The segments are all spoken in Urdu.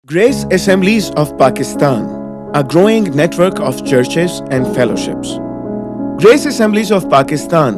Grace Assemblies of Pakistan, a growing network of churches and fellowships. Grace Assemblies of Pakistan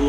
2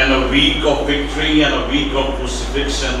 and a week of victory and a week of crucifixion।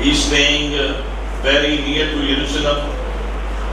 He is staying very near to Jerusalem,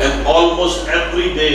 and almost every day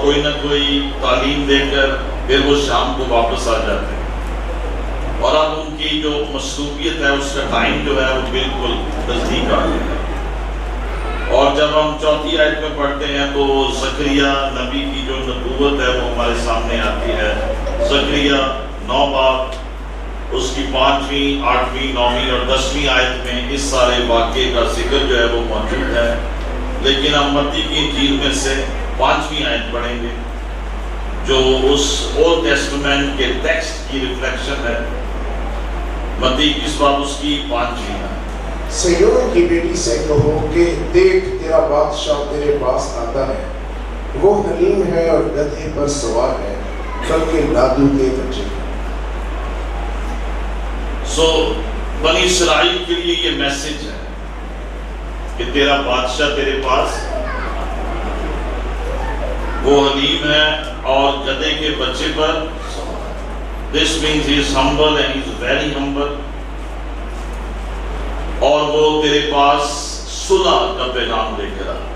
اور کوئی نہ کوئی تعلیم دے کر پھر وہ شام کو واپس آ جاتے ہیں، اور اب ان کی جو مصروفیت ہے اس کا ٹائم جو ہے وہ بالکل نزدیک آ گیا ہے۔ اور جب ہم چوتھی آیت میں پڑھتے ہیں تو زکریا نبی کی جو نبوت ہے وہ ہمارے سامنے آتی ہے۔ زکریا 9 باب اس کی 5ویں، 8ویں، 9ویں اور 10ویں آیت میں اس سارے واقعے کا ذکر جو ہے وہ موجود ہے، لیکن ہم متی کی انجیل میں سے 5ویں آیت پڑھیں گے جو اس اولڈ ٹیسٹمنٹ کے ٹیکسٹ کی ریفلیکشن ہے۔ متی کس باب اس کی 5ویں آیت۔ سیون کی بیٹی سے کہو کہ دیکھ تیرا بادشاہ تیرے پاس آتا ہے، وہ حلیم ہے اور گدھے پر سوار ہے، بلکہ لادو کے بچے۔ سو بنی اسرائیل کے لیے یہ میسج ہے کہ تیرا بادشاہ تیرے پاس، وہ حلیم ہے اور گدھے کے بچے پر سوار ہے۔ This means he is humble and he is very humble، اور وہ تیرے پاس صلح کا پیغام لے کر آتا ہے۔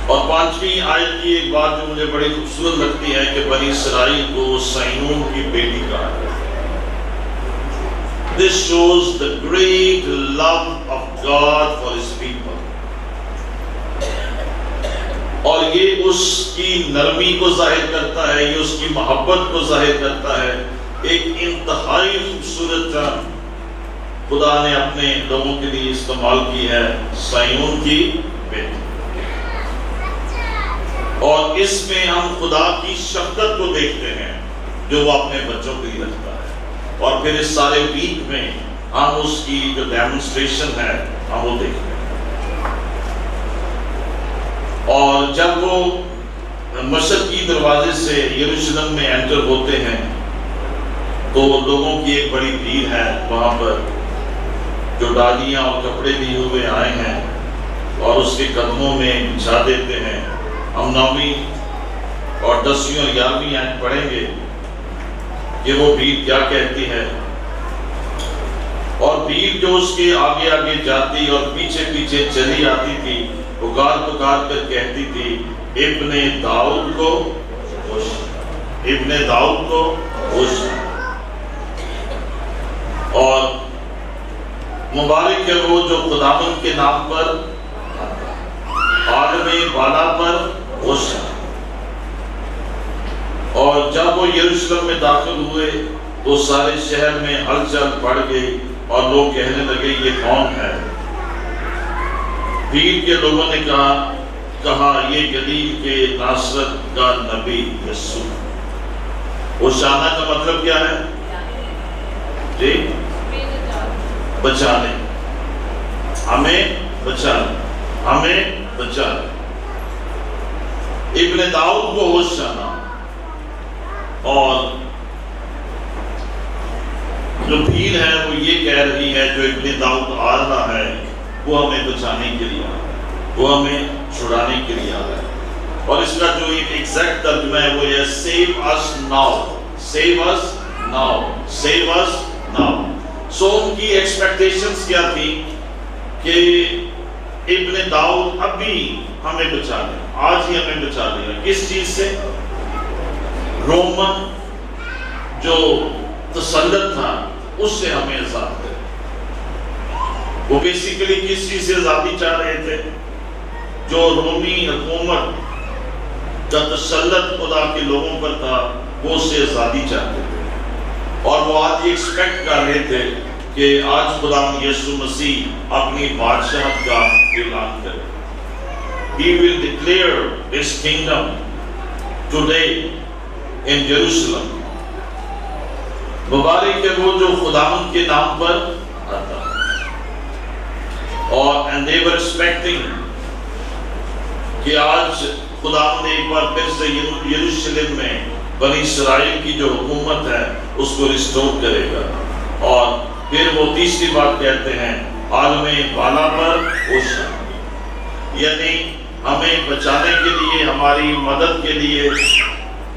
اور 5ویں آیت کی ایک بات جو مجھے بڑی خوبصورت لگتی ہے کہ بنی اسرائیل کو سیون کی بیٹی کہا ہے۔ This shows the great love of God for his people، اور یہ اس کی نرمی کو ظاہر کرتا ہے، یہ اس کی محبت کو ظاہر کرتا ہے۔ ایک انتہائی خوبصورت ٹرم خدا نے اپنے لوگوں کے لیے استعمال کی ہے، سیون کی بیٹی، اور اس میں ہم خدا کی شفقت کو دیکھتے ہیں جو وہ اپنے بچوں کے لیے رکھتا ہے، اور پھر اس سارے ویک میں ہم اس کی جو ڈیمونسٹریشن ہے ہم وہ دیکھتے ہیں۔ اور جب وہ مشرقی دروازے سے یروشلم میں انٹر ہوتے ہیں تو لوگوں کی ایک بڑی بھیڑ ہے وہاں پر، جو ڈالیاں اور کپڑے لیے ہوئے آئے ہیں اور اس کے قدموں میں بچھا دیتے ہیں۔ ہم 9ویں اور 10ویں اور 11ویں آیت پڑھیں گے کہ وہ بھیڑ کیا کہتی ہے، اور بھیڑ جو اس کے آگے آگے جاتی اور پیچھے پیچھے چلی آتی تھی، پکار پکار کر کہتی تھی، ابن داؤد کو ہوشیار، ابن داؤد کو ہوشیار۔ اور مبارک ہے وہ جو خداوند کے نام پر عالم بالا پر ہوشیار۔ اور جب وہ یروشلم میں داخل ہوئے تو سارے شہر میں ہلچل بڑھ گئی اور لوگ کہنے لگے یہ کون ہے؟ بھیڑ کے لوگوں نے کہا یہ گلیل کے ناصرت کا نبی یسوع۔ ہوشیانہ کا مطلب کیا ہے؟ جی بچانے، ہمیں بچانے، ہمیں بچانے۔ ابن داؤد کو ہوشیانہ، اور جو بھیڑ ہے وہ یہ کہہ رہی ہے جو ابن داؤد آ رہا ہے وہ ہمیں بچانے کے لیے آ رہا ہے، وہ ہمیں چھڑانے کے لیے آ رہا ہے۔ اور اس کا جو ایک ایگزیکٹ ترجمہ ہے وہ یہ save us now, save us now, save us now. سو ان کی ایکسپیکٹیشنز کیا تھی کہ ابن داؤد اب بھی ہمیں بچا لے، آج ہی ہمیں بچا لے گا۔ کس چیز سے؟ رومن جو تسلط تھا اس سے ہمیں آزاد کرے۔ وہ بیسیکلی کس چیز سے آزادی چاہ رہے تھے؟ جو رومی حکومت کا تسلط خدا کے لوگوں پر تھا وہ اس سے آزادی چاہتے تھے، اور وہ آج ایکسپیکٹ کر رہے تھے کہ آج خدا یسوع مسیح اپنی بادشاہت کا اعلان کرے۔ He will declare his kingdom today in Jerusalem۔ مبارک ہے وہ جو خداوند کے نام پر آتا ہے۔ اور and they were expecting کہ آج خداوند ایک بار پھر سے یروشلم میں بنی اسرائیل کی جو حکومت ہے اس کو ریسٹور کرے گا۔ اور پھر وہ تیسری بات کہتے ہیں عالم بالا پر ہوشیار، یعنی ہمیں بچانے کے لیے، ہماری مدد کے لیے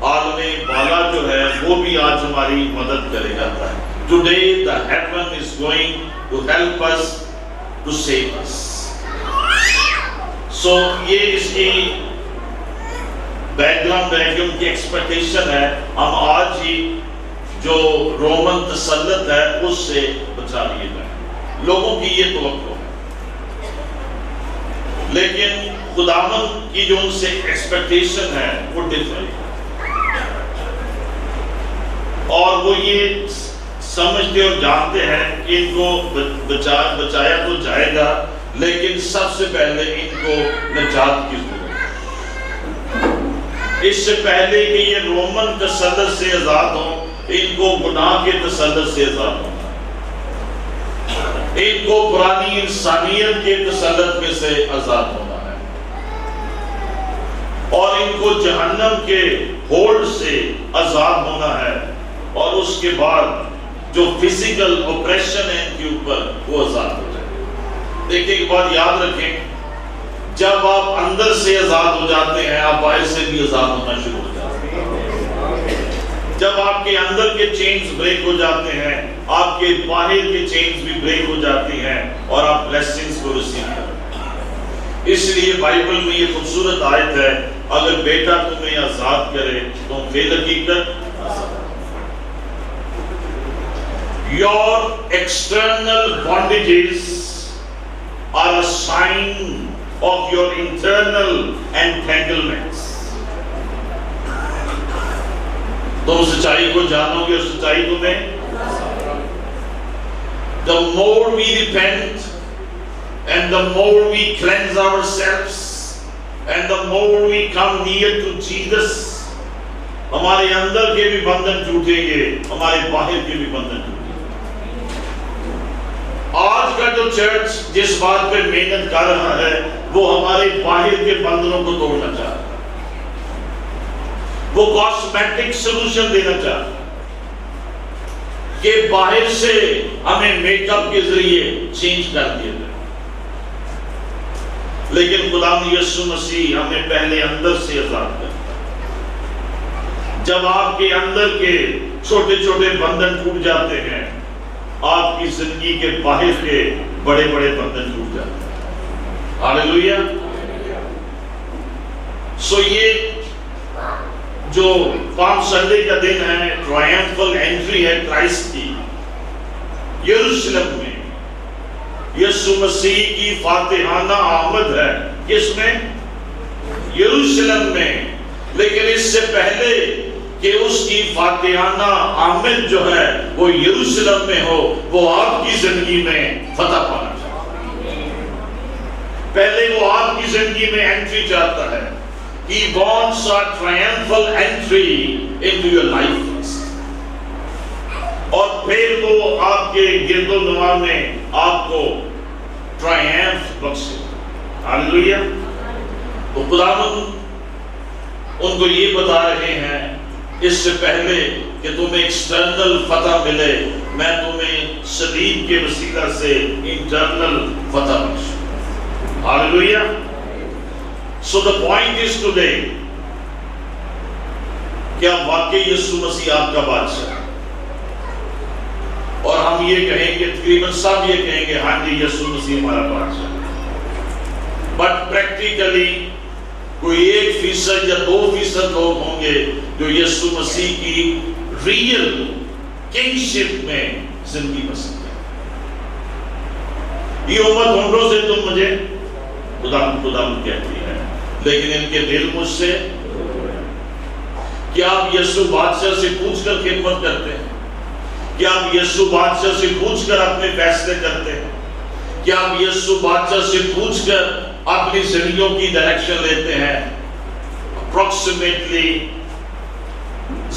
عالم بالا جو ہے وہ بھی آج ہماری مدد کرے گا۔ Today the heaven is going to help us, to save us۔ سو یہ اس کی بیک گراؤنڈ ہے کہ ان کی ایکسپیکٹیشن ہے ہم آج ہی جو رومن تسلط ہے اس سے بچا لیے جائیں. لوگوں کی یہ توقع ہے، لیکن خداوند کی جو ان سے ایکسپیکٹیشن ہے وہ ڈفرنٹ، اور وہ یہ سمجھتے اور جانتے ہیں کہ ان کو بچایا تو جائے گا، لیکن سب سے پہلے ان کو نجات کی ضرورت ہے. اس سے پہلے کہ یہ رومن تسلط سے آزاد ہوں، ان کو گناہ کے تسلط سے آزاد ہونا ہے، ان کو پرانی انسانیت کے تسلط میں سے آزاد ہونا ہے، اور ان کو جہنم کے ہولڈ سے آزاد ہونا ہے، اور اس کے بعد جو فزیکل آپریشن ہے ان کے اوپر وہ آزاد ہو جائے. دیکھیں ایک بات یاد رکھیں، جب آپ اندر سے آزاد ہو جاتے ہیں آپ باہر سے بھی آزاد ہونا شروع ہو جاتے ہیں. جب آپ کے اندر کے چینز بریک ہو جاتے ہیں آپ کے باہر کے چینز بھی بریک ہو جاتی ہیں اور آپ بلیسنگز کو ریسیو کرتے ہیں. اس لیے بائبل میں یہ خوبصورت آیت ہے، اگر بیٹا تمہیں آزاد کرے تم فی الحقیقت آزاد. Your external bondages are a sign of your internal entanglements. تم سچائی کو جانو گے اور سچائی تمہیں. The more we repent and the more we cleanse ourselves and the more we come near to Jesus, ہمارے اندر کے بھی بندھن ٹوٹیں گے، ہمارے باہر کے بھی بندھن ٹوٹیں گے. آج کا جو چرچ جس بات پہ محنت کر رہا ہے وہ ہمارے باہر کے بندھنوں کو توڑنا چاہتا ہے، وہ کاسمیٹک سولوشن دینا چاہتا ہے کہ باہر سے ہمیں میک اپ کے ذریعے چینج کر دیا جائے. لیکن خدا یسوع مسیح ہمیں پہلے اندر سے آزاد کر. جب آپ کے اندر کے چھوٹے چھوٹے بندھن ٹوٹ جاتے ہیں آپ کی زندگی کے باہر کے بڑے بڑے بندھن ٹوٹ جاتے ہیں. ہاللیلویا. سو یہ جو پام سنڈے کا دن ہے، ٹرائمفل انٹری ہے کرائسٹ کی یروشلم میں، یسوع مسیح کی فاتحانہ آمد ہے. کس میں؟ یروشلم میں. لیکن اس سے پہلے کہ اس کی فاتحانہ آمد جو ہے وہ یروشلم میں ہو، وہ آپ کی زندگی میں فتح پانا چاہتا ہے. پہلے وہ آپ کی زندگی میں انٹری چاہتا ہے. He wants a triumphal entry into your life. اور پھر وہ آپ کے گرد و نواح میں آپ کو ٹرائمف بخشے. ہاللیلویا. تو خداوند ان کو یہ بتا رہے ہیں اس سے پہلے کہ تمہیں ایکسٹرنل فتح ملے میں تمہیں صلیب کے وسیلہ سے انٹرنل فتح بخشوں. Hallelujah. So the point is today کیا واقعی یسوع مسیح آپ کا بادشاہ ہے؟ اور ہم یہ کہیں گے، تقریباً سب یہ کہیں گے ہاں جی یسوع مسیح ہمارا بادشاہ ہے. بٹ پریکٹیکلی کوئی 1% یا 2% لوگ ہوں گے جو یسوع مسیح کی ریئل کنگشپ میں زندگی بسر کریں. یہ امت ہنڈوں سے تم مجھے خدا کہتی ہے، لیکن ان کے دل مجھ سے. کیا آپ یسوع بادشاہ سے پوچھ کر خدمت کرتے ہیں؟ کیا آپ یسوع بادشاہ سے پوچھ کر اپنے فیصلے کرتے ہیں؟ کیا آپ یسوع بادشاہ سے پوچھ کر اپنی زندگیوں کی ڈائریکشن لیتے ہیں؟ اپروکسیمیٹلی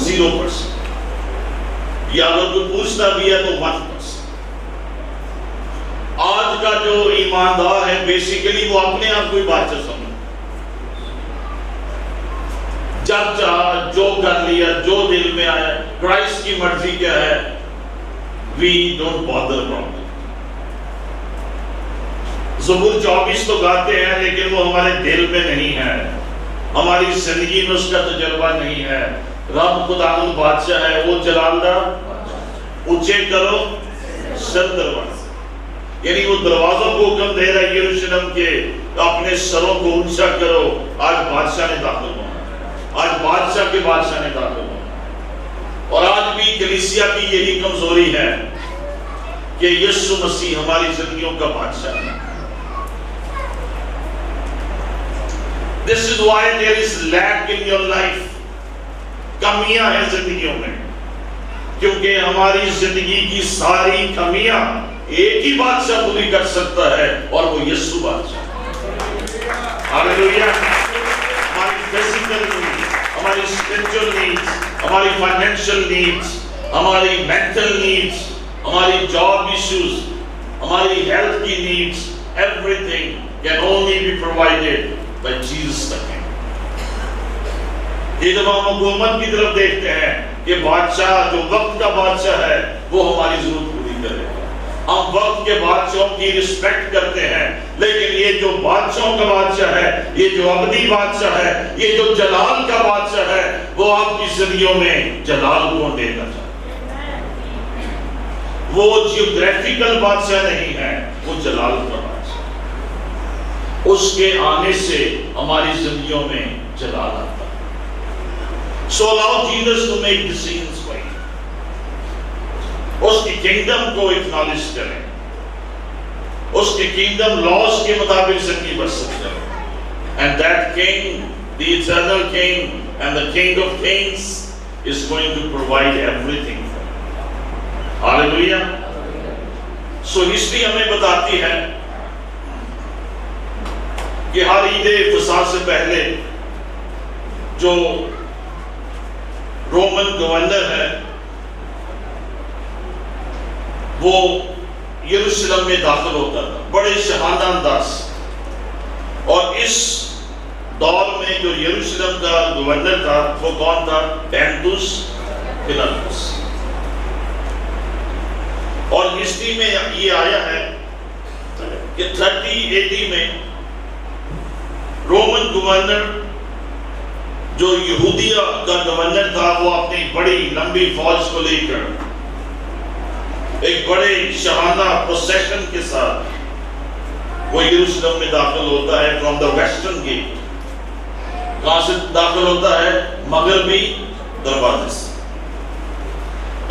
0%. یا اگر کوئی پوچھتا بھی ہے تو 1%. آج کا جو ایماندار ہے بیسیکلی وہ اپنے آپ کو ہی بادشاہ سمجھتا ہے. جب چاہا جو کر لیا، جو دل میں آیا. کرائسٹ کی مرضی کیا ہے؟ We don't bother about it. زبور 24 تو گاتے ہیں لیکن وہ ہمارے دل میں نہیں ہے، ہماری زندگی میں اس کا تجربہ نہیں ہے. رب خداوند بادشاہ ہے، وہ جلالدہ اونچے کرو سر دروازے. یعنی وہ دروازوں کو حکم دے رہا ہے یروشلم کے اپنے سروں کو اونچا کرو، آج بادشاہ نے داخل ہونا، آج بادشاہ کے بادشاہ نے داخل ہونا۔ اور آج بھی کلیسیا کی یہی کمزوری ہے کہ یسوع مسیح ہماری زندگیوں کا بادشاہ ہے۔ This is why there is lack in your life. کمیاں ہیں زندگیوں میں، کیونکہ ہماری زندگی کی ساری کمیاں ایک ہی بادشاہ پوری کر سکتا ہے، اور وہ یسوع بادشاہ ہے۔ ہاللیلویا۔ ہماری فزیکل نیڈز، ہماری اسپرچل نیڈز، ہماری فائنینشیل نیڈز، ہماری مینٹل نیڈز، ہماری جاب ایشوز، ہماری ہیلتھ کی needs, everything can only be provided by Jesus the king. یہ جب ہم حکومت کی طرف دیکھتے ہیں کہ بادشاہ جو وقت کا بادشاہ ہے وہ ہماری ضرورت پوری کرے، ہم وقت کے بادشاہوں کی رسپیکٹ کرتے ہیں، لیکن یہ جو بادشاہوں کا بادشاہ ہے، یہ جو ابدی بادشاہ ہے، یہ جو جلال کا بادشاہ ہے، وہ آپ کی زندگیوں میں جلال کو دینا چاہتا ہے۔ وہ جیوگرافیکل بادشاہ نہیں ہے، وہ جلال کا بادشاہ ہے۔ اس کے آنے سے ہماری زندگیوں میں جلال آتا ہے۔ So allow Jesus to make decisions for you. اس کی kingdom کو acknowledge کریں، اس کی kingdom laws کے مطابق زندگی بسر کریں، and that king, the eternal king and the king of kings is going to provide everything for you. Hallelujah. So history ہمیں بتاتی ہے کہ ہر عید فصح سے پہلے جو رومن گورنر ہے وہ یروشلم میں داخل ہوتا تھا بڑے شاہانہ انداز، اور اس دور میں جو یروشلم کا گورنر تھا وہ کون تھا؟ بینتوس فیلنتس۔ اور ہسٹری میں یہ آیا ہے کہ 30 AD میں رومن گورنر جو یہودیہ کا گورنر تھا وہ اپنی بڑی لمبی فوج کو لے کر ایک بڑے شاہانہ پروسیشن کے ساتھ وہ یروشلم میں داخل ہوتا ہے فرام دا ویسٹرن گیٹ۔ کہاں سے داخل ہوتا ہے؟ مغربی دروازے سے،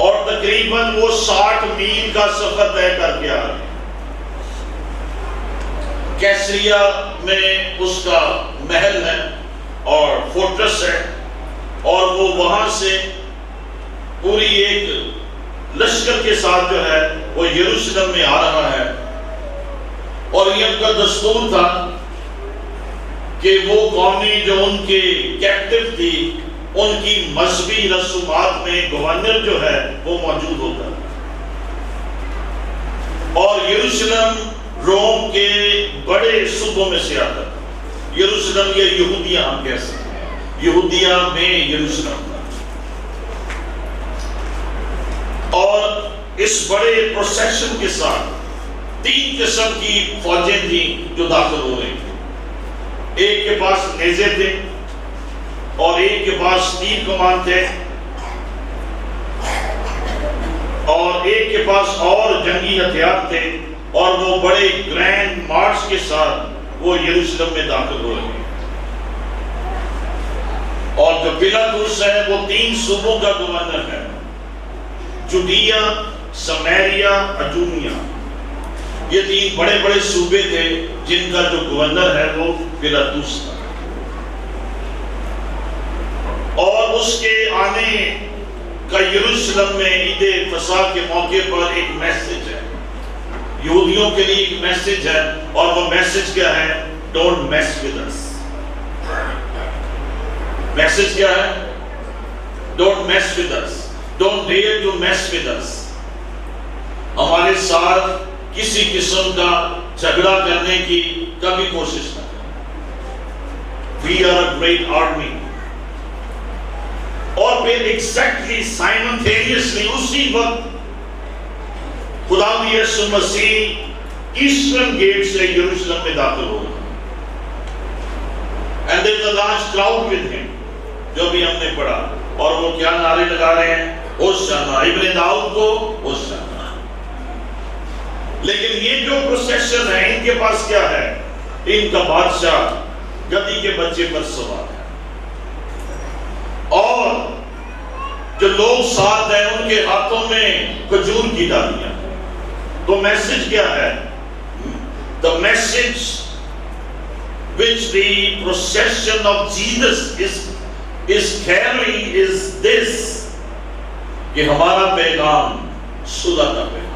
اور تقریباً وہ 60 میل کا سفر طے کر کے آ رہے ہیں۔ کیسریا میں اس کا محل ہے اور فورٹرس ہے، اور وہ وہاں سے پوری ایک لشکر کے ساتھ جو ہے وہ یروشلم میں آ رہا ہے۔ اور یہ ان کا دستور تھا کہ وہ قومی جو ان کے کیپٹیو تھی ان کی مذہبی رسومات میں گورنر جو ہے وہ موجود ہوتا ہے، اور یروشلم روم کے بڑے صوبوں میں سے آتا تھا۔ یروشلم یا یہودیہ ہم کہہ سکتے ہیں، یہودیہ میں یروشلم تھا، اور اس بڑے پروسیشن کے ساتھ 3 قسم کی فوجیں تھیں جو داخل ہو رہی تھیں۔ ایک کے پاس نیزے تھے، اور ایک کے پاس تیر کمان تھے، اور ایک کے پاس اور جنگی ہتھیار تھے، اور وہ بڑے گرینڈ مارچ کے ساتھ وہ یروشلم میں داخل ہو رہے ہیں۔ اور جو پیلاطس ہے وہ 3 صوبوں کا گورنر ہے، جوڈیا، سمیریا، ادومیہ۔ یہ 3 بڑے بڑے صوبے تھے جن کا جو گورنر ہے وہ پیلاطس تھا۔ اور اس کے آنے کا یروشلم میں عید فصح کے موقع پر ایک میسج ہے، یہودیوں کے لیے ایک میسج ہے، اور وہ میسج کیا ہے؟ Don't mess with us. Message کیا ہے؟ Don't mess with us, don't dare to mess with us. ہمارے ساتھ کسی قسم کا جھگڑا کرنے کی کبھی کوشش نہ کریں۔ We are a great army۔ اور پھر ایگزیکٹلی سائمنٹینیسلی اسی وقت خدا یسوع مسیح ایسٹرن گیٹ سے یروشلم میں داخل ہو گئے، and there is a large crowd with him، جو بھی ہم نے پڑھا، اور وہ کیا نعرے لگا رہے ہیں؟ ہوشنا ابن داؤد کو ہوشنا۔ لیکن یہ جو پروسیشن ہے ان کے پاس کیا ہے؟ ان کا بادشاہ گدی کے بچے پر سوار ہے، اور جو لوگ ساتھ ہیں ان کے ہاتھوں میں کھجور کی ڈالیاں۔ تو میسج کیا ہے؟ The message which the procession of Jesus is carrying is this، کہ ہمارا پیغام صلح کا پیغام۔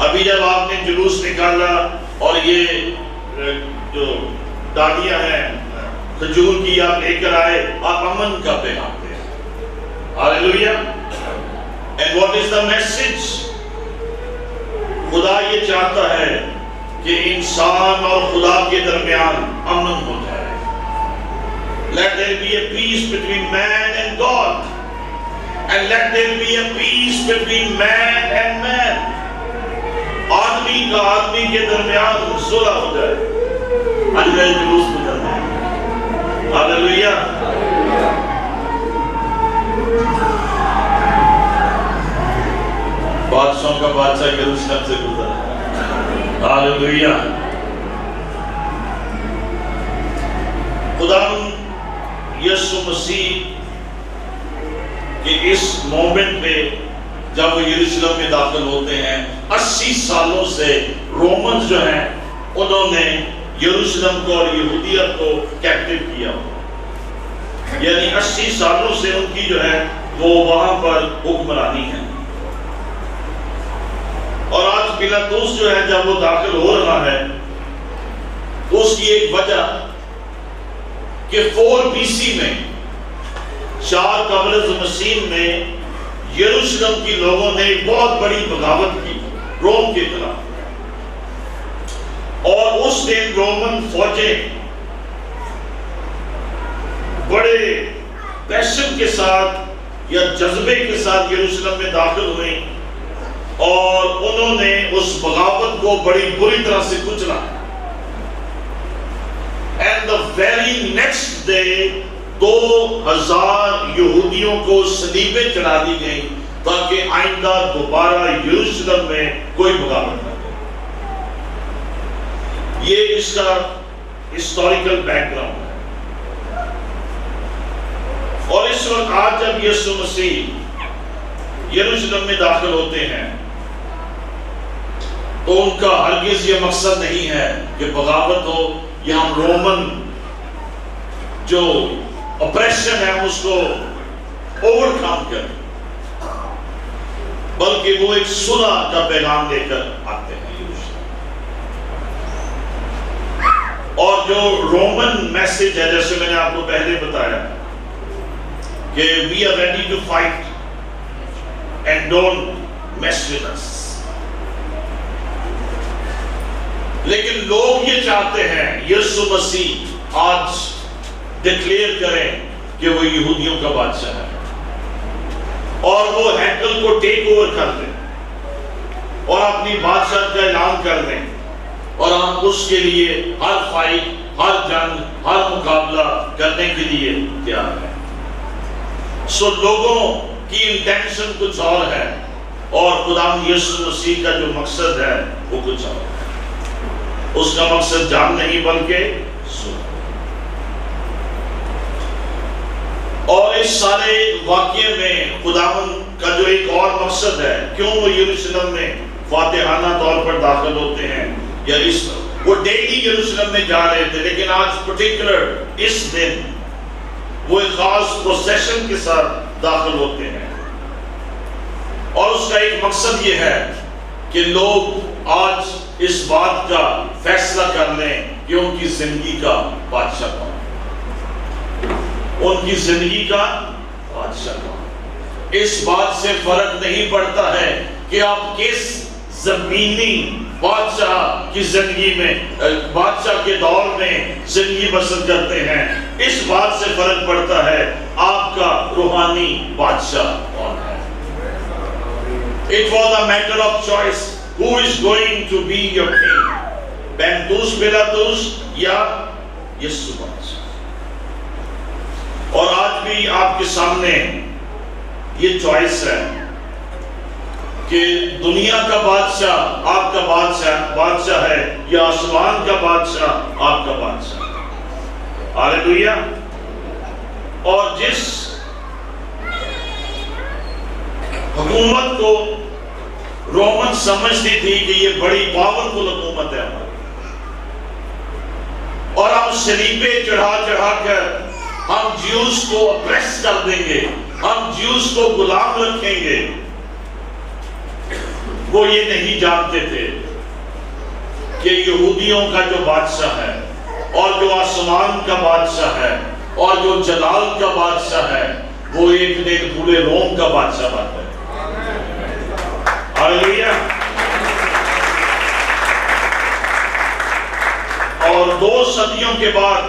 ابھی جب آپ نے جلوس نکالا اور یہ جو ڈالیاں ہیں کھجور کی آپ لے کر آئے، آپ امن کا پیغام دے۔ ہاللیلویہ۔ And what is the message؟ خدا یہ چاہتا ہے کہ انسان اور خدا کے درمیان امن ہو جائے۔ Let there be a peace between man and God, and let there be a peace between man and man۔ آدمی کا آدمی کے درمیان صلح ہو جائے۔ اللہ جلوس گزر جائے۔ ہاللیلویہ۔ بادشاہوں کا بادشاہ یروشلم سے گزرا۔ ہاللیلویہ۔ خدا یسوع مسیح کے اس مومنٹ میں جب وہ یروشلم میں داخل ہوتے ہیں، 80 سالوں سے رومنز جو ہیں انہوں نے یروشلم کو اور یہودیت کو کیپٹیو کیا، یعنی 80 سالوں سے ان کی جو ہے وہ وہاں پر حکمرانی ہے۔ اور آج پیلاطس جو ہے جب وہ داخل ہو رہا ہے تو اس کی ایک وجہ کہ 4 BC میں 4 قبل از مسیح میں یروشلم کی لوگوں نے ایک بہت بڑی بغاوت کی روم کے خلاف، اور اس دن رومن فوجیں بڑے پیشن کے ساتھ یا جذبے کے ساتھ یروشلم میں داخل ہوئیں، اور انہوں نے اس بغاوت کو بڑی بری طرح سے کچلا۔ And the very next day 2000 یہودیوں کو صلیبیں چڑھا دی گئیں تاکہ آئندہ دوبارہ یروشلم میں کوئی بغاوت نہ ہو۔ یہ اس کا ہسٹوریکل بیک گراؤنڈ ہے۔ اور اس وقت آج جب یسوع مسیح یروشلم میں داخل ہوتے ہیں تو ان کا ہرگز یہ مقصد نہیں ہے کہ بغاوت ہو یا ہم رومن جو اپریشن ہے اس کو اوور کم کریں، بلکہ وہ ایک صلح کا پیغام لے کر آتے ہیں یروشلم۔ اور جو رومن میسج ہے، جیسے میں نے آپ کو پہلے بتایا کہ we are ready to fight and don't mess with us، لیکن لوگ یہ چاہتے ہیں یسوع مسیح آج ڈکلیئر کریں کہ وہ یہودیوں کا بادشاہ ہے، اور وہ ہیکل کو ٹیک اوور کر دیں اور اپنی بادشاہت کا اعلان کر دیں، اور ہم اس کے لیے ہر فائٹ، ہر جنگ، ہر مقابلہ کرنے کے لیے تیار ہیں۔ سو لوگوں کی انٹینشن کچھ اور ہے، اور خدا یسوع مسیح کا جو مقصد ہے وہ کچھ اور ہے۔ اس کا مقصد جان نہیں بلکہ سن۔ اور اس سارے واقعے میں خداوند کا جو ایک اور مقصد ہے، کیوں وہ یروشلم میں فاتحانہ طور پر داخل ہوتے ہیں، یا اس وہ ڈیلی یروشلم میں جا رہے تھے، لیکن آج پرٹیکولر اس دن وہ ایک خاص پروسیشن کے ساتھ داخل ہوتے ہیں، اور اس کا ایک مقصد یہ ہے کہ لوگ آج اس بات کا فیصلہ کر لیں کہ ان کی زندگی کا بادشاہ کون ہے، ان کی زندگی کا بادشاہ کون ہے۔ اس بات سے فرق نہیں پڑتا ہے کہ آپ کس زمینی بادشاہ کی زندگی میں، بادشاہ کے دور میں زندگی بسر کرتے ہیں، اس بات سے فرق پڑتا ہے آپ کا روحانی بادشاہ کون ہے۔ It was a matter of choice who is going to be your king، پینتوس پیلاطس یا یسوع بادشاہ۔ اور آج بھی آپ کے سامنے یہ چوائس ہے کہ دنیا کا بادشاہ آپ کا بادشاہ ہے یا آسمان کا بادشاہ آپ کا بادشاہ؟ ہاللیلویہ۔ اور جس حکومت کو رومن سمجھتی تھی کہ یہ بڑی پاورفل حکومت ہے ہماری، اور ہم سلیبے چڑھا چڑھا کر ہم جیوز کو اپریس کر دیں گے، ہم جیوز کو غلام رکھیں گے، وہ یہ نہیں جانتے تھے کہ یہودیوں کا جو بادشاہ ہے اور جو آسمان کا بادشاہ ہے اور جو جلال کا بادشاہ ہے، وہ ایک دن پورے روم کا بادشاہ بنتا ہے۔ ہاللیلویہ۔ اور 2 صدیوں کے بعد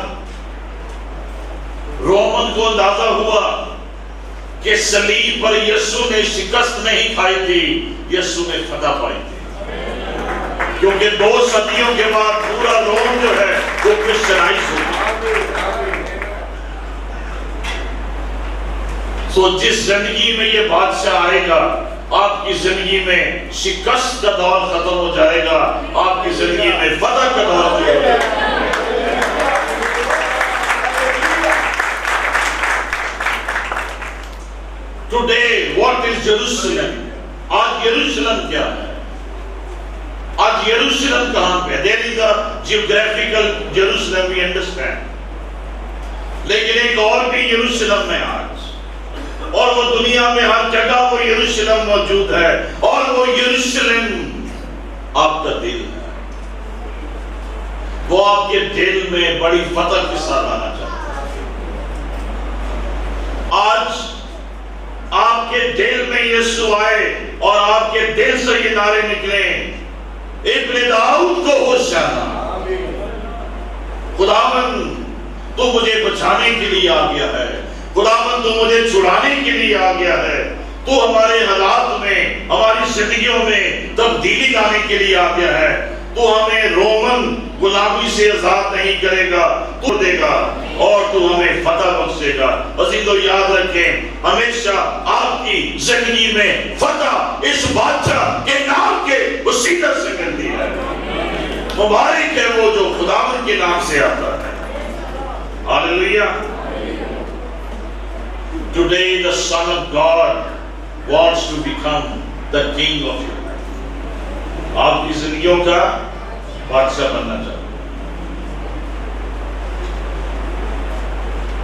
رومن کو اندازہ ہوا کہ صلیب پر یسوع نے شکست نہیں کھائی تھی، یسوع نے فتح پائی تھی، کیونکہ 2 صدیوں کے بعد پورا روم جو ہے وہ کرسچنائز ہو گیا۔ تو جس زندگی میں یہ بادشاہ آئے گا، آپ کی زندگی میں شکست کا دور ختم ہو جائے گا، آپ کی زندگی میں فتح کا دور ہو جائے گا۔ Today, what is Jerusalem? آج یروشلم کیا ہے؟ آج یروشلم کہاں پہ؟ There is a geographical Jerusalem, we understand. لیکن ایک اور بھی یروشلم ہے آج، اور وہ دنیا میں ہر جگہ وہ یروشلم موجود ہے، اور وہ یروشلم آپ کا دل ہے۔ وہ آپ کے دل میں بڑی فتح کے ساتھ آنا چاہتا ہے۔ آج آپ کے دل میں یسوع آئے اور آپ کے دل سے یہ نعرے نکلیں، ابن داؤد کو ہوشیانہ، خداوند تو مجھے بچانے کے لیے آ گیا ہے، خداوند تو مجھے چھڑانے کے لیے آ گیا ہے، تو ہمارے حالات میں، ہماری زندگیوں میں تبدیلی لانے کے لیے آ گیا ہے، تو ہمیں رومن غلامی سے آزاد نہیں کرے گا، تو دے گا اور تو ہمیں فتح بخشے گا۔ عزیزو یاد رکھیں، ہمیشہ آپ کی زندگی میں فتح اس بادشاہ کے نام کے وسیلے سے ملتی ہے۔ مبارک ہے وہ جو خداوند کے نام سے آتا ہے۔ ہاللیلویہ۔ Today the Son of God wants to become the King of your life. آپ کی زندگیوں کا بادشاہ بننا چاہتے ہیں،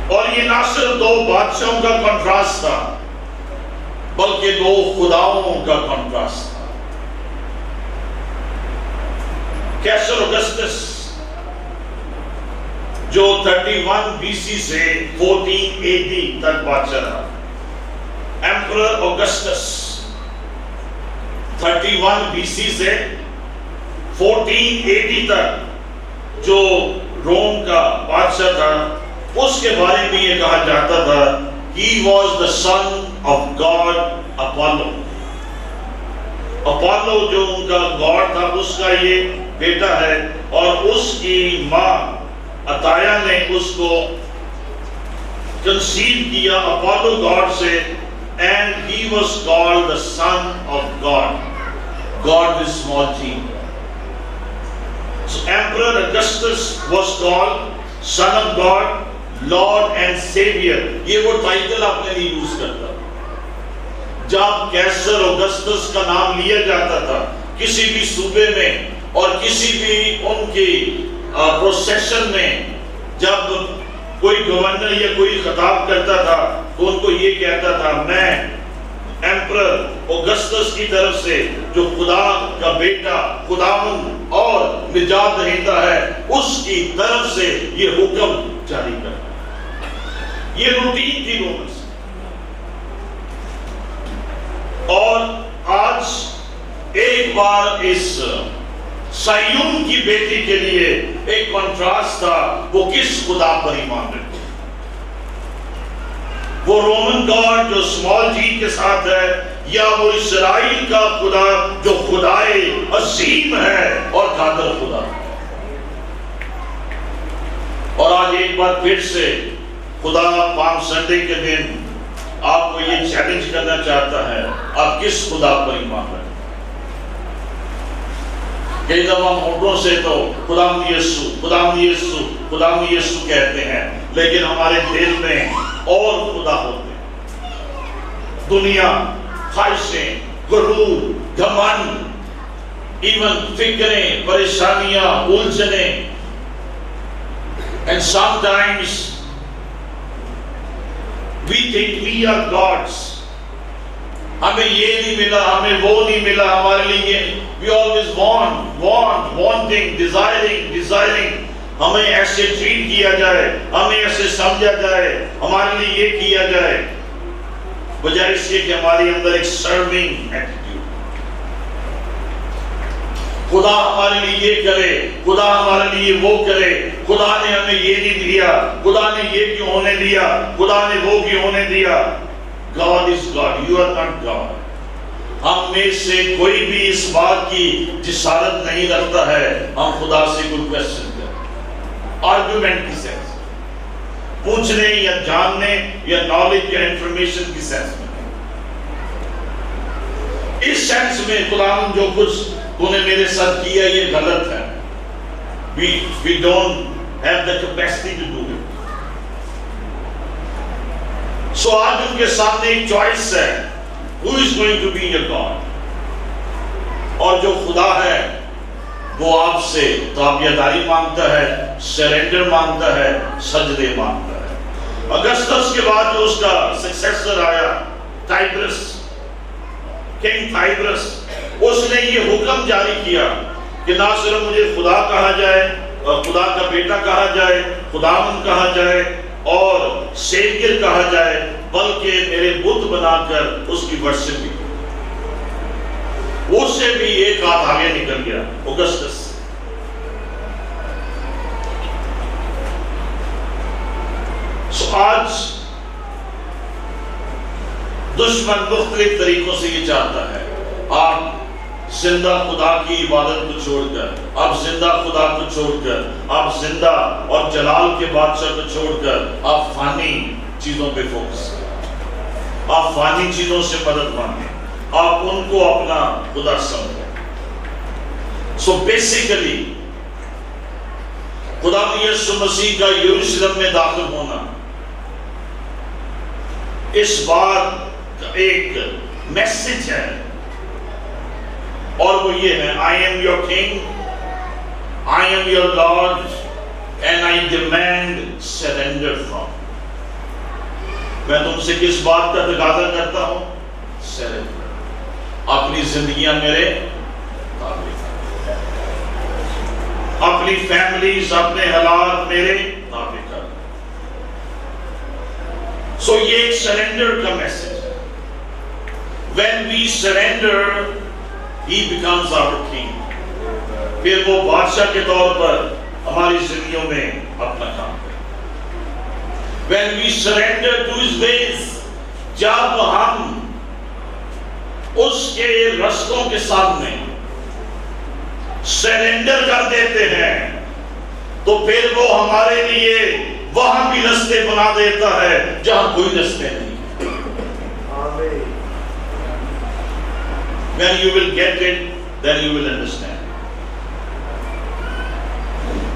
اور یہ نہ صرف 2 بادشاہوں کا کنٹراسٹ تھا، بلکہ 2 خداؤں کا کنٹراسٹ تھا۔ کیسر اگسطس جو 31 BC سے 14 AD تک بادشاہ رہا، ایمپرر اگسطس 31 BC سے 14 AD تک جو روم کا بادشاہ تھا، اس کے بارے میں یہ کہا جاتا تھا he was the son of God Apollo۔ Apollo جو ان کا گاڈ تھا، اس کا یہ بیٹا ہے، اور اس کی ماں عطایا نے اس کو کنسیو کیا اپولو گاڈ سے، and he was called the son of God, God with small g۔ So Emperor Augustus was called Son of God, Lord and Savior۔ یہ وہ ٹائٹل اپنے لیے یوز کرتا۔ جب کیسر اگسطس کا نام لیا جاتا تھا کسی بھی صوبے میں اور کسی بھی ان کی پروسیشن میں، جب کوئی گورنر یا کوئی خطاب کرتا تھا تو ان کو یہ کہتا تھا، میں ایمپرر اگسطس کی طرف سے جو خدا کا بیٹا، خداوند اور نجات دہندہ ہے، اس کی طرف سے یہ حکم جاری کرتا۔ یہ روٹین تھی رومن سے۔ اور آج ایک بار اس سیون کی بیٹی کے لیے ایک کنٹراسٹ تھا، وہ کس خدا پر ایمان رکھتے، وہ رومن گاڈ جو اسمال جی کے ساتھ ہے، یا وہ اسرائیل کا خدا جو خدائے عظیم ہے اور قادر خدا۔ اور آج ایک بار پھر سے خدا پام سنڈے کے دن آپ کو یہ چیلنج کرنا چاہتا ہے، آپ کس خدا پر ایمان رکھتے؟ کئی دفعہ ہم ہونٹوں سے تو خداوند یسوع خداوند یسوع خداوند یسوع کہتے ہیں، لیکن ہمارے دل میں اور خدا ہوتے ہیں، دنیا، خواہشیں، غرور، گھمنڈ، ایون فکریں، پریشانیاں، الجھنیں. And sometimes we think we are gods. ہمیں یہ نہیں ملا، ہمیں وہ نہیں ملا، ہمارے لیے we always wanting, desiring. ہمیں ایسے ٹریٹ کیا جائے، ہمیں ایسے سمجھا جائے، ہمارے لیے یہ کیا جائے، بجائے اس کے کہ ہمارے اندر ایک سرونگ ایٹیٹیوڈ. خدا ہمارے لیے یہ کرے، خدا ہمارے لیے وہ کرے، خدا نے ہمیں یہ نہیں دیا، خدا نے یہ کیوں ہونے دیا، خدا نے وہ کیوں ہونے دیا. God is God, you are not God. ہم میں سے کوئی بھی اس بات کی جسارت نہیں رکھتا ہے ہم خدا سے کوئی کویسچن کریں، آرگومنٹ کی سینس، پوچھنے یا جاننے یا نالج یا انفارمیشن کی سینس میں. اس سینس میں خدا جو کچھ تو نے میرے ساتھ کیا یہ غلط ہے. We don't have the capacity to do it. So آج ان کے سامنے ایک چوائس ہے، who is going to be your God؟ اور جو خدا ہے وہ آپ سے تابعداری مانگتا ہے، سرینڈر مانگتا ہے، سجدے مانگتا ہے. اگسطس کے بعد جو اس کا سکسیسر آیا، ٹائبرس، کنگ ٹائبرس، اس نے یہ حکم جاری کیا کہ نہ صرف مجھے خدا کہا جائے، خدا کا بیٹا کہا جائے، خداوند کہا جائے اور سیویئر کہا جائے، بلکہ میرے بت بنا کر اس کی ورشپ بھی. اس سے بھی ایک ہاتھ آگے نکل گیا اگسطس. آج دشمن مختلف طریقوں سے یہ چاہتا ہے آپ زندہ خدا کی عبادت کو چھوڑ کر، آپ زندہ خدا کو چھوڑ کر، آپ زندہ اور جلال کے بادشاہ کو چھوڑ کر آپ فانی چیزوں پہ فوکس کریں، آپ فانی چیزوں سے مدد مانگیں، آپ ان کو اپنا خدا سمجھیں. سو بیسیکلی خدا یسوع مسیح کا یروشلم میں داخل ہونا اس بات کا ایک میسج ہے، اور وہ یہ ہے I am your king, I am your Lord, and I demand surrender from. میں تم سے کس بات کا تقاضا کرتا ہوں؟ سرنڈر. اپنی زندگیاں میرے تابع کر، اپنی فیملیز، اپنے حالات میرے تابع کر. سو یہ ایک سرنڈر کا میسج ہے. When we surrender, He becomes our king. پھر وہ بادشاہ کے طور پر ہماری زندگیوں میں اپنا کام کرے. When we surrender to His ways, جب ہم اس کے رستوں کے سامنے سرنڈر کر دیتے ہیں تو پھر وہ ہمارے لیے وہاں بھی رستے بنا دیتا ہے جہاں کوئی رستے نہیں. When you will get it, then you will understand.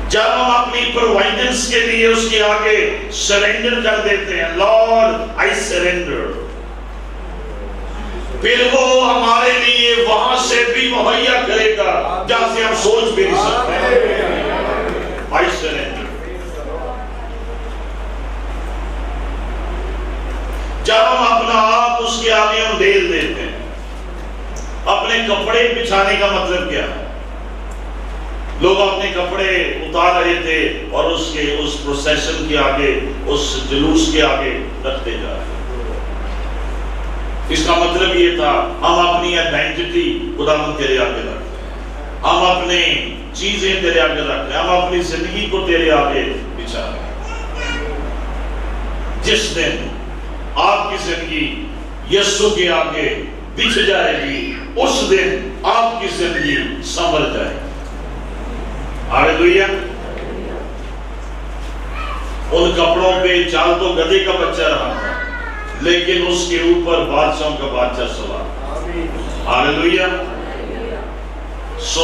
جب ہم اپنی پرووائڈنس کے لیے اس کے آگے سرنڈر کر دیتے ہیں، Lord, I surrender، پھر وہ ہمارے لیے وہاں سے بھی مہیا کرے گا جہاں سے ہم سوچ بھی نہیں سکتے. I surrender. جب ہم اپنا آپ اس کے آگے ہم ڈیل دیتے ہیں. اپنے کپڑے بچھانے کا مطلب کیا ہے؟ لوگ اپنے کپڑے اتار رہے تھے اور اس پروسیشن کے آگے، اس جلوس کے آگے رکھتے جا رہے. اس کا مطلب یہ تھا ہم اپنی آئیڈینٹی خداوند تیرے آگے رکھتے ہیں، ہم اپنے چیزیں تیرے آگے رکھتے ہیں، ہم اپنی زندگی کو تیرے آگے بچھا رہے ہیں. جس دن آپ کی زندگی یسوع کے آگے بچھ جائے گی، اس دن آپ کی زندگی سنور جائے گی. ہاللیلویہ. ان کپڑوں پہ چال تو گدھے کا بچہ رہا تھا، لیکن اس کے اوپر بادشاہوں کا بادشاہ سوار. ہاللیلویہ. So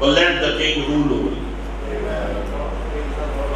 but let the king rule over you.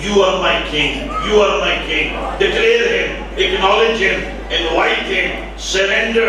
you are my king, you are my king. Declare him, acknowledge him, invite him, surrender,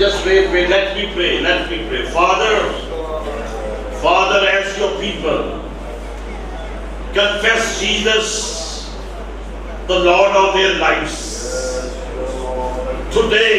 Just wait, let me pray. Father, as your people confess Jesus, the Lord of their lives. Today,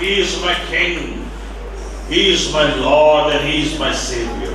He is my king, he is my Lord and he is my Savior.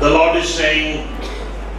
The Lord is saying,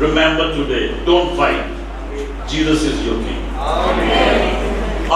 remember today, don't fight, Jesus is your king.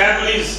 families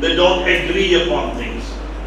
they don't agree upon things,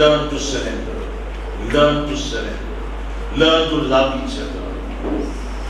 Learn to surrender, learn to surrender, learn to love each other।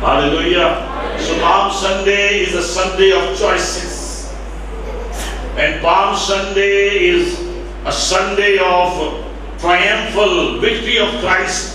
Hallelujah. So Palm Sunday is a Sunday of choices. And Palm Sunday is a Sunday of triumphal victory of Christ.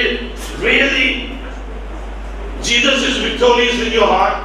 It really, Jesus is victorious in your heart.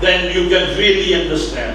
Then you can really understand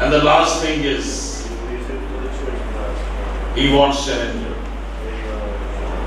And the last thing is he wants surrender.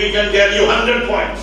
we can tell you 100 points.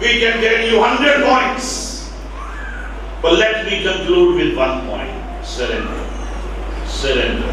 we can tell you 100 points. But let me conclude with one point. Surrender. Surrender.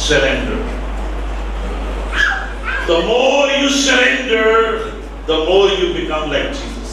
surrender. The more you surrender, the more you become like Jesus.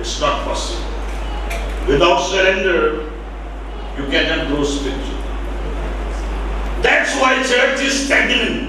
It's not possible. Without surrender, you cannot grow spiritually. That's why church is stagnant.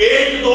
1-2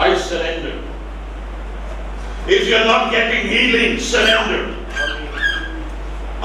I surrender. If you are not getting healing, surrender.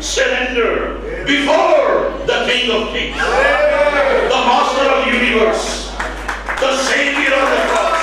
surrender before the King of Kings, the Master of the universe, the Savior of the cross.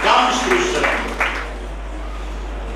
comes through surrender.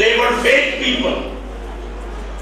they were fake people।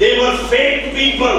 they were fake people,